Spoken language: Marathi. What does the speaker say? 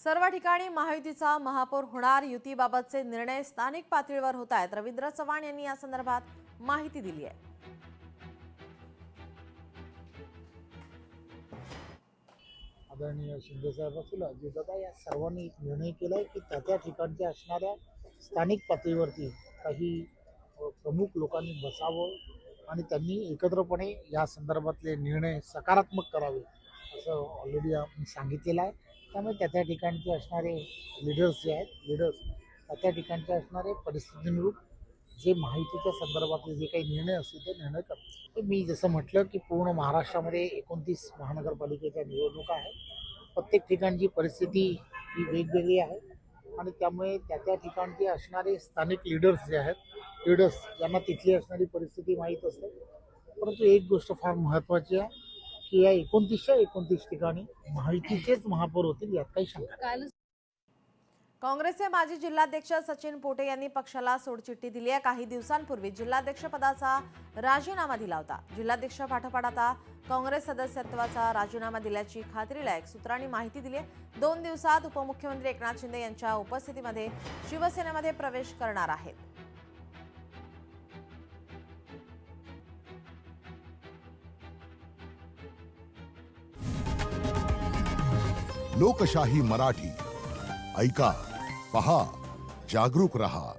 सर्व ठिकाणी महायुतीचा महापौर होणार, युतीबाबतचे निर्णय स्थानिक पातळीवर होत आहेत. रवींद्र चव्हाण यांनी या संदर्भात माहिती दिली आहे. आदरणीय शिंदेसाहेब असतील, अजितदादा या सर्वांनी एक निर्णय केलाय की त्या ठिकाणच्या असणाऱ्या स्थानिक पातळीवरती काही प्रमुख लोकांनी बसावं आणि त्यांनी एकत्रपणे या संदर्भातले निर्णय सकारात्मक करावे असं ऑलरेडी आपण सांगितलेलं आहे. त्यामुळे त्या ठिकाणचे असणारे लीडर्स जे आहेत त्या ठिकाणचे असणारे परिस्थितीनुरूप जे माहितीच्या संदर्भातले जे काही निर्णय असतील ते निर्णय करतात. मी जसं म्हटलं की पूर्ण महाराष्ट्रामध्ये 29 महानगरपालिकेच्या निवडणुका आहेत. प्रत्येक ठिकाणची परिस्थिती ही वेगवेगळी आहे आणि त्यामुळे त्या ठिकाणचे असणारे स्थानिक लीडर्स यांना तिथली असणारी परिस्थिती माहीत असते. परंतु एक गोष्ट फार महत्त्वाची आहे की या 29 ठिकाणी महायुतीचेच महापौर होतील यात काही शंका नाही. काँग्रेसचे माजी जिल्हाध्यक्ष सचिन पोटे यांनी पक्षाला सोडचिठ्ठी दिली आहे. काही दिवसांपूर्वी जिल्हाध्यक्ष पदाचा राजीनामा दिला होता. जिल्हाध्यक्ष पाठोपाठ आता काँग्रेस सदस्यत्वाचा राजीनामा दिल्याची खात्रीलायक सूत्रांनी माहिती दिली आहे. 2 दिवसात उपमुख्यमंत्री एकनाथ शिंदे यांच्या उपस्थितीमध्ये शिवसेनेमध्ये प्रवेश करणार आहेत. लोकशाही मराठी ऐका, पहा, जागरूक रहा.